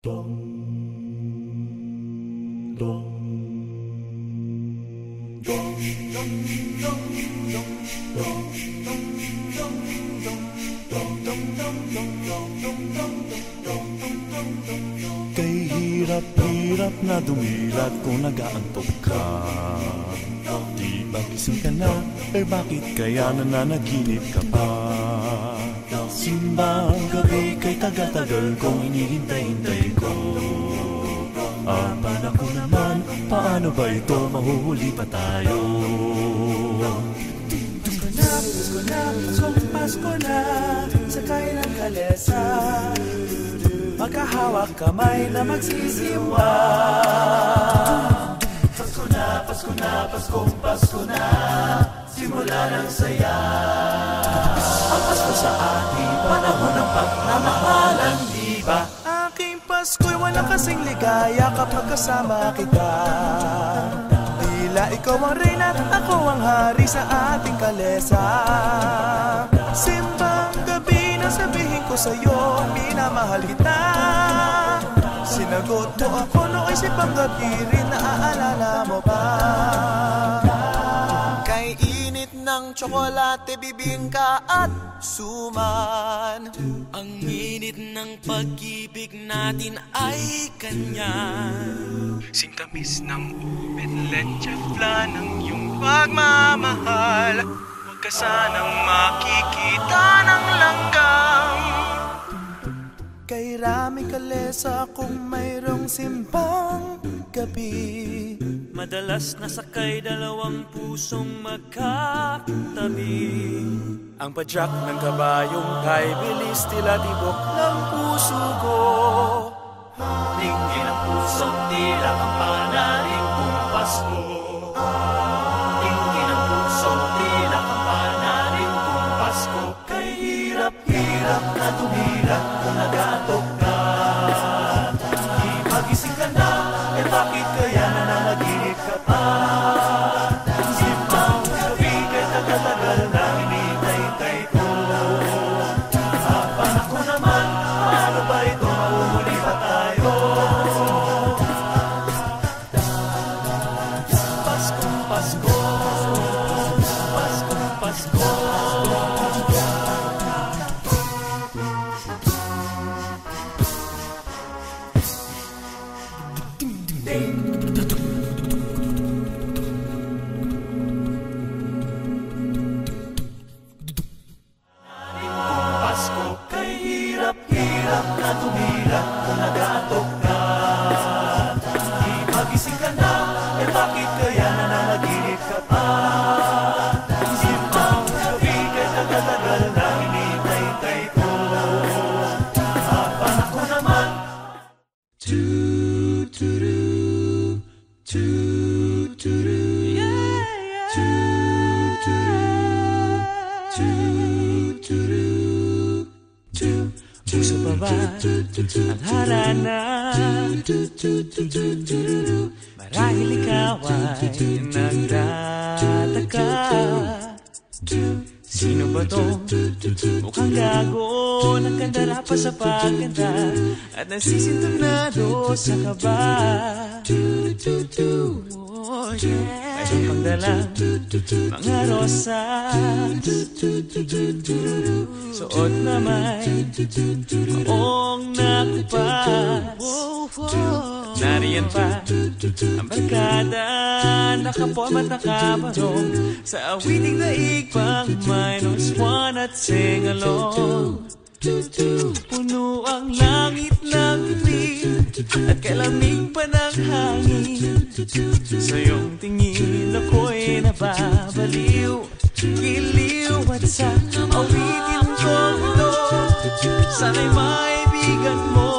Kay hirap-hirap na dumilat kung nag-aantok ka. Di ba gising ka na? Eh bakit kaya nananaginip ka pa? Simbang gabi kay tagal-tagal kong hinihintay-hintay ko. Abala ko naman, paano ba ito? Mahuhuli pa tayo. Pasko na, Pasko na, sakay ng kalesa. Magkahawak kamay na magsisimwa. Pasko na, Pasko na, simula ng saya. Ang Pasko sa atin, panahon ng pagmamahalan, di ba? Aking Pasko'y walang kasing ligaya kapag kasama kita. Tila ikaw ang reyna at ako ang hari sa ating kalesa. Simbang gabi na sabihin ko sa'yo, minamahal kita. Sinagot mo ako noong simbang gabi rin, naaalala mo ba? Kay init ng tsokolate, bibingka at suman. Ang init ng pag-ibig natin ay kanyan. Singtamis ng ubit, leche flan ng iyong pagmamahal. Huwag ka sanang makikita ng langgam. Kay Rami Kalesa kung mayroong simbang gabi. Madalas nasakay dalawang pusong magkatabi. Ang padyak ng kabayong kay bilis tila tibok ng puso ko. Tingin ang pusong tila kampanaring kung Pasko. Tingin ang pusong tila kampanaring kung Pasko. Kay hirap-hirap na tumilat kung nag-aantok ka. Di magising ka na, eh bakit kaya nananaginip ka pa? Simbang gabi kay tagal-tagal na hinihintay ko. Habang ako naman, paano ba ito? Mahuhuli pa tayo. Paskong Pasko, Paskong Pasko. Pasko kay hirap-hirap na tumilat kung nag-aantok ka. Di magising ka na, eh bakit kaya nananaginip ka pa? Simbang gabi kay tagal-tagal na hinihintay ko. Habang ako naman Puso pa ba ang harana? Marahil ikaw ay nagtataka. Sino ba to? Mukhang gago, nakandara pa sa pagkanta at nasisintonado sa kaba. Oh yeah, mayroon pang dalang mga rosas, suot na may maong nakupas. Nariyan pa ang barkada, nakaporm at nakabarong sa awiting daig pang -1 at sing along. Puno ang langit ng itim at kalamig pa ng hangin. Sa iyong tingin ako'y nababaliw, giliw at sa awitin kong ito, sana'y maibigan mo.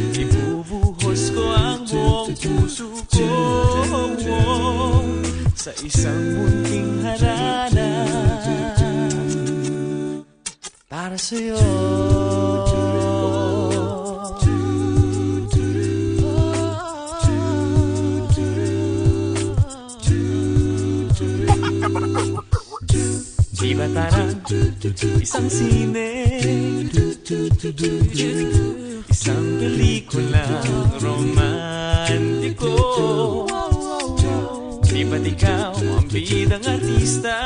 Ibubuhos ko ang buong puso ko sa isang munting harana para sa'yo. Di ba tarang isang sine, isang pelikulang romantiko. Di ba't ikaw ang bidang artista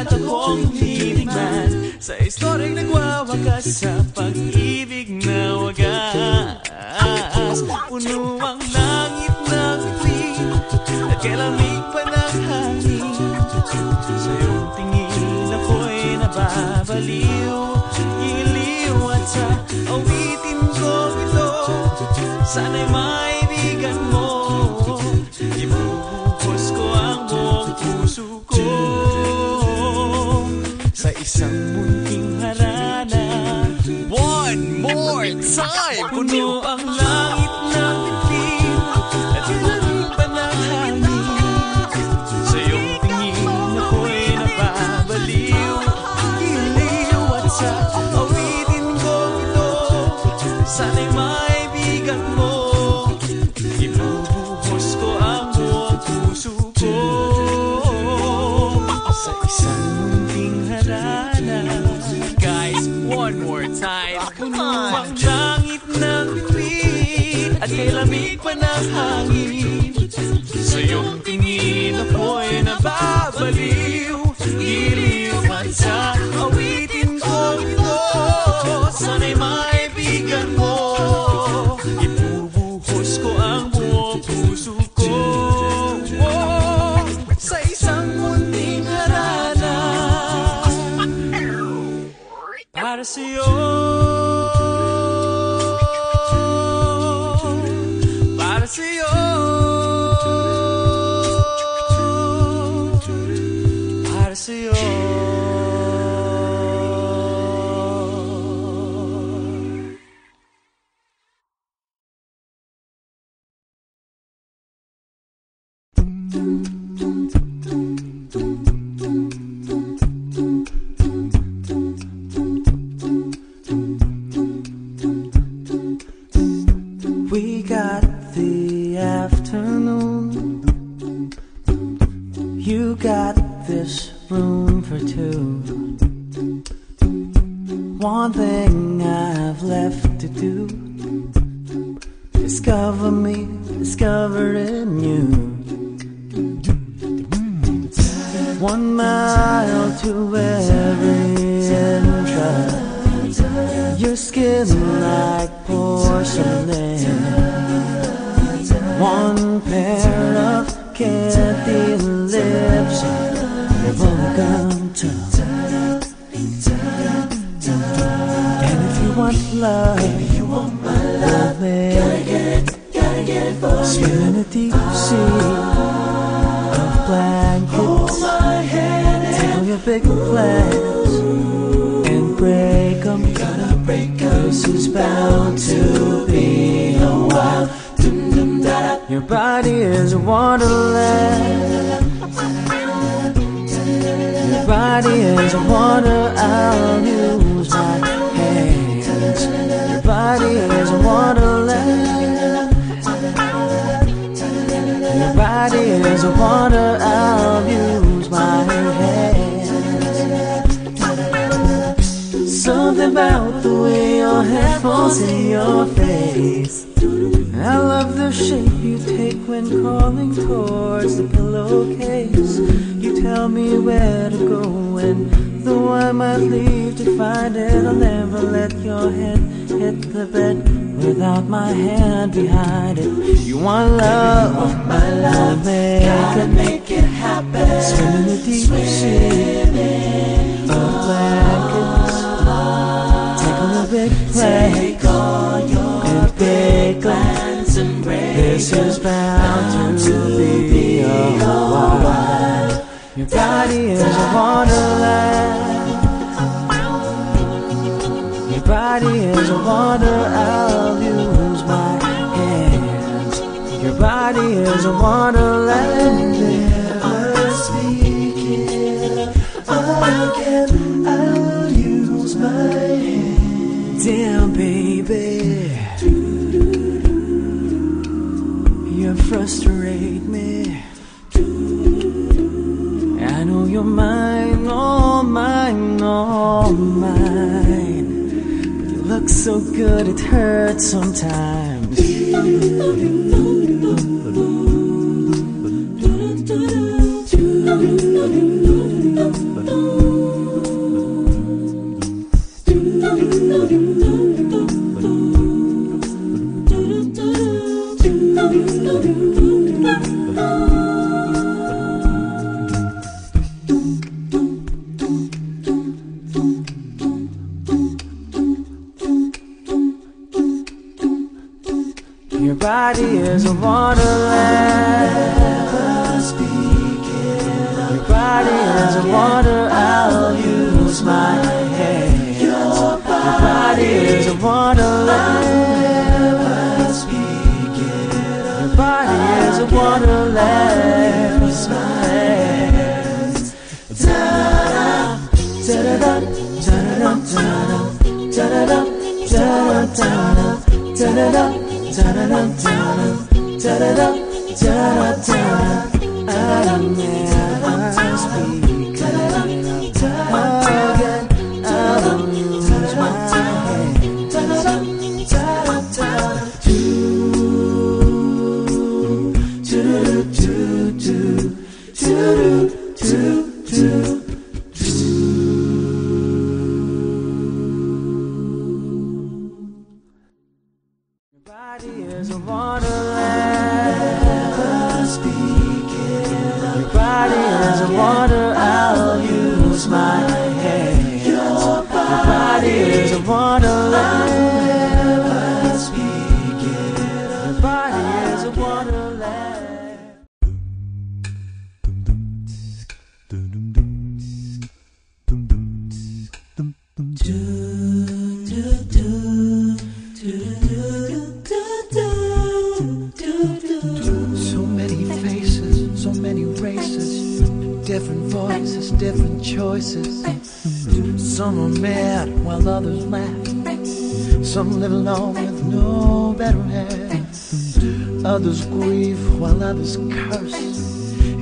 at akong leading man sa istoryang nagwawakas sa pag-ibig na wagas. Puno ang langit ng bituin at kailamig pa ng hangin. Sa iyong tingin ako'y nababaliw, iliw at sa awitin ko ito, sana'y maibigan mo. Ibubuhos ko ang buong puso ko sa isang munting harana. One more time! Puno ang langit ng bituin at ilamig pa ng hangin. Sa iyong tingin ako'y nababaliw, iliw at sa awitin ko ito, sana'y maibigan mo. Ibubuhos ko ang buong puso ko sa isang munting harana. Guys, one more time. Puno ang langit ng bituin at kay lamig pa ng hangin. Sa iyong tingin ako'y nababaliw, iliw at sa awitin ko ito, sana'y maibigan mo. Ibubuhos ko ang buong puso ko sa isang munting harana. Para sa'yo, para sa'yo, para sa'yo. We got the afternoon, you got this room for two. One thing I've left to do, discover me, discovering you. 1 mile to every entrance, your skin like porcelain. 1 pair of candy lips, your bubblegum tongue. And if you want love, love it. Swim in a deep sea of blankets. Take all your big plans and break them. This is bound to be a while. Your body is a wonderland. Your body is a wonder. I'll use my hands. Your body is a wonderland. Your body is a wonder. I'll use my hands. Something about the way your hair falls in your face. I love the shape you take when crawling towards the pillowcase. You tell me where to go, and though I might leave to find it, I'll never let your head hit the bed without my hand behind it. You want love, my love, gotta make it happen. Swim in the deep sea of blankets. Take all your big plans and big plans. This is bound to be a while. Your body is a wonderland. Your body is a wonder. I'll use my hands. Your body is a wonderland. Never speak it again. I'll use my hands. Damn, baby, you frustrate me. I know you're mine, all mine, all mine. But your looks so good it hurts sometimes. Your body is a wonderland. Your body is a wonder. I'll use my hands. Your body is a wonderland. Your body is a wonderland. Use my hands. Da-da-da, da-da-da, da-da-da, da-da-da, da-da-da, da-da-da. Da-da-da, da-da-da, da-da-da, da-da-da, I'll speak again. I'll use my hands. Your body is a wonderland. Your body is a wonder. I'll use my hands. Your body is a wonderland. Your body is a wonderland. So many faces, so many races, different voices, different choices. Some are mad while others laugh. Some live alone with no better half. Others grieve while others curse,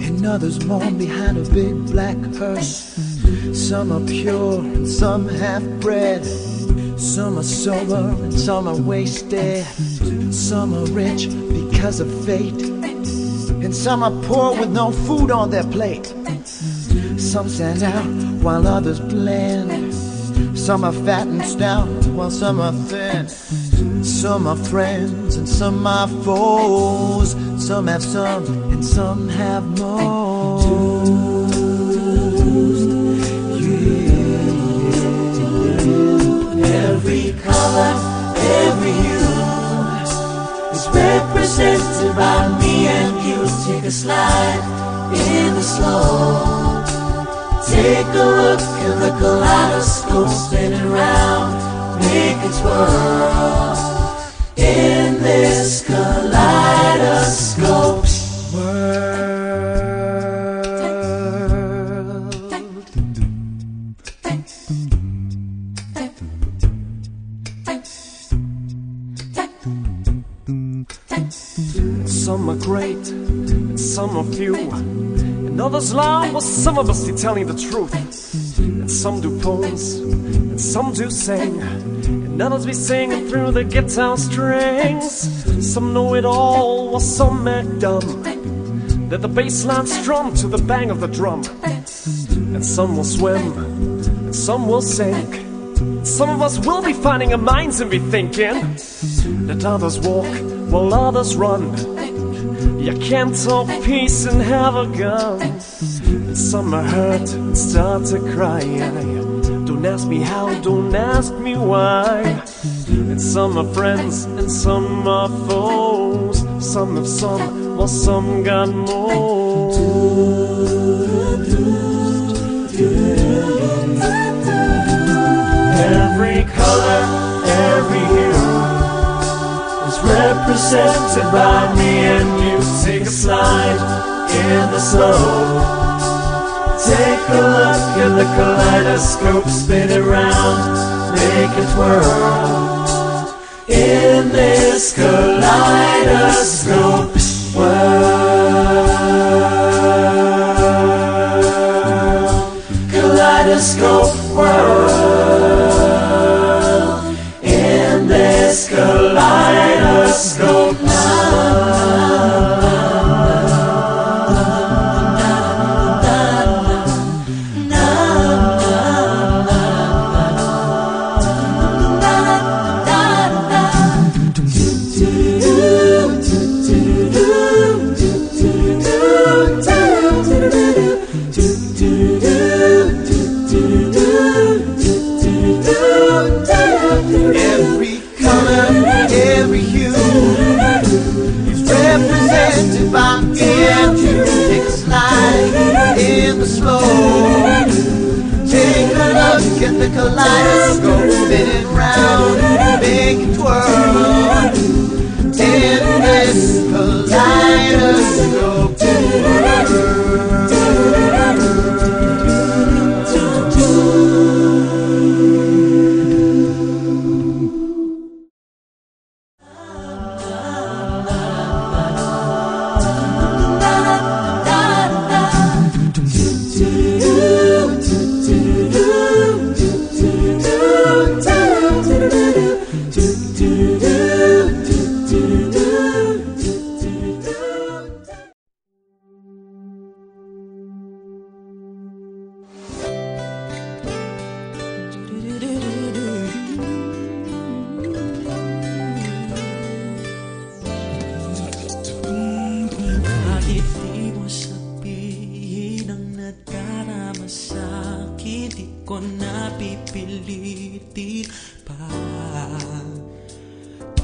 and others mourn behind a big black hearse. Some are pure and some half-bred. Some are sober and some are wasted. Some are rich because of fate, and some are poor with no food on their plate. Some stand out while others blend. Some are fat and stout while some are thin. Some are friends and some are foes. Some have some and some have most. Every color, every hue is represented by me and you. Take a slide in the slow. Take a look at the kaleidoscope spinning round, make it twirl in this kaleidoscope world. Some are great, and some are few, and others lie while some of us be telling the truth. And some do poems, and some do sing, and others be singing through the guitar strings. Some know it all while some act dumb. Let the bass line strum to the bang of the drum. And some will swim, and some will sink. Some of us will be finding our minds and be thinking. Let others walk while others run. You can't talk peace and have a gun. And some are hurt and start to cry. Don't ask me how, don't ask me why. And some are friends and some are foes. Some have some while some got more. Every color, every hue is represented by me and you. Take a slide in the slow. Take a look at the kaleidoscope, spin it round, make it twirl in this kaleidoscope world. Kaleidoscope world. In Kahit di mo sabihin ang nadarama sa'kin, di ko napipilitin pa.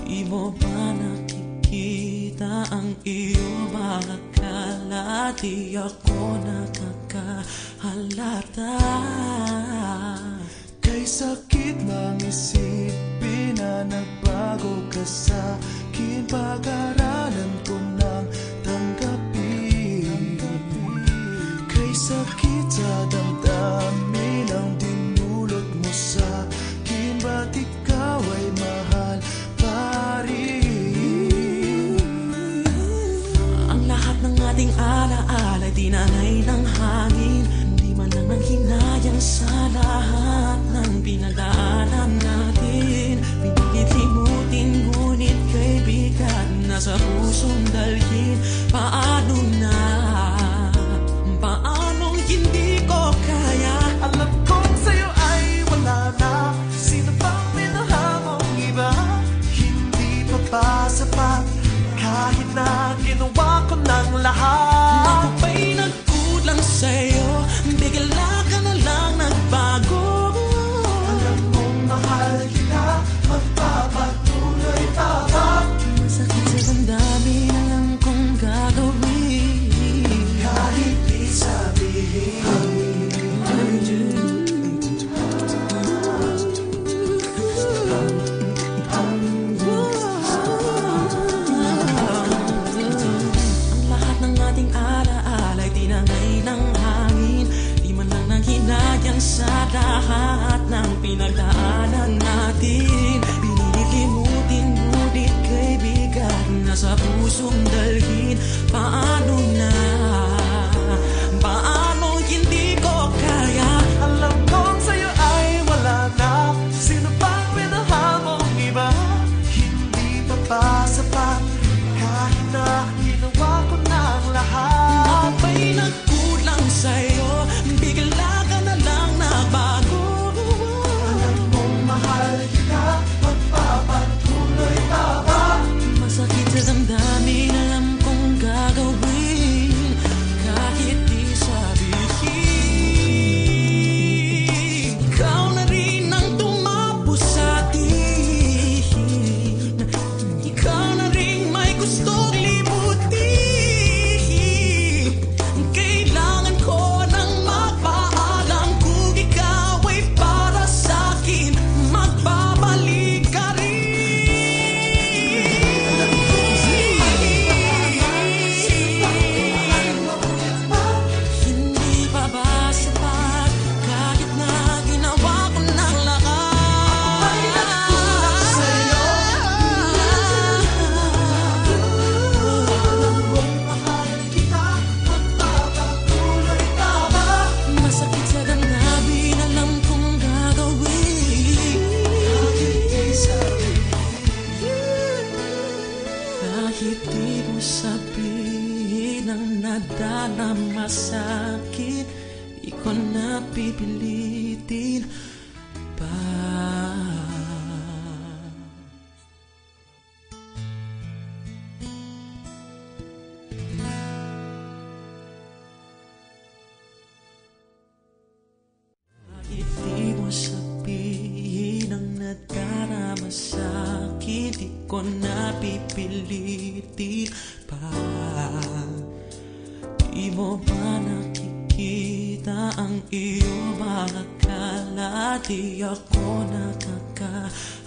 Di mo ba nakikita ang iyong mga kala? Di ako nakakahalata. Kay sakit mang isipin na nagbago ka sa'kin, pag-aralan ko nang tanggapin. Kay sakit sa damdamin ang dinulot mo sa'kin, ba't ikaw ay mahal pa rin? Ang lahat ng ating alaala ay tinangay ng hangin. Di man lang nanghinayang sa lahat ng pinagdaanan natin. Pinilit limutin, ngunit kaibigan, nasa pusong dalhin. Paano na? Paanong hindi ko kaya? Alam kong sa'yo ay wala na. Sino bang minahal mong iba? Hindi pa ba sapat? Kahit na ginawa ko ng lahat. Ako ba'y nagkulang sa'yo? Bigla ka na lang nagbago. Alam mong mahal kita, magpapatuloy pa ba? Masakit sa damdamin, alam kong gagawin. Kahit di sabihin. Ang lahat ng ating alaala ay tinangay ng hangin. Di man lang nanghinayang sa lahat ng pinagdaanan natin. Pinililimutin, ngunit kaibigan, nasa pusong dalhin. Paano na? Paano hindi ko kaya? Alam kong sa'yo ay wala na. Sino bang minahal mong iba? Hindi pa ba sapat? Kahit na ginawa ko ng lahat. Ako ba'y nagkulang sa'yo? Bigla ka na lang nagbago. Alam mong mahal kita, magpapatuloy pa ba? Masakit sa damdamin, alam kong gagawin. Kahit di sabihin. Ikaw na rin ang tumapos sa'kin. Ikaw na rin may gustong limutin. Kailangan ko nang magpaalam. Kung ikaw ay para sa'kin, magbabalik ka rin. Hindi pa ba sapat? Kahit na ginawa ko ng lahat. Ay, nagkulang sa'yo. Mahal kita, magpapatuloy pa ba? Masakit sa damdamin, alam kong gagawin. Kahit di sabihin. Kahit di mo sabihin ang nadarama sa'kin, di ko napipilitin pa. Kahit di mo sabihin ang nadarama sa'kin, di ko napipilitin pa. Di mo ba nakikita ang iyong mga kala? Di ako nakakahalata.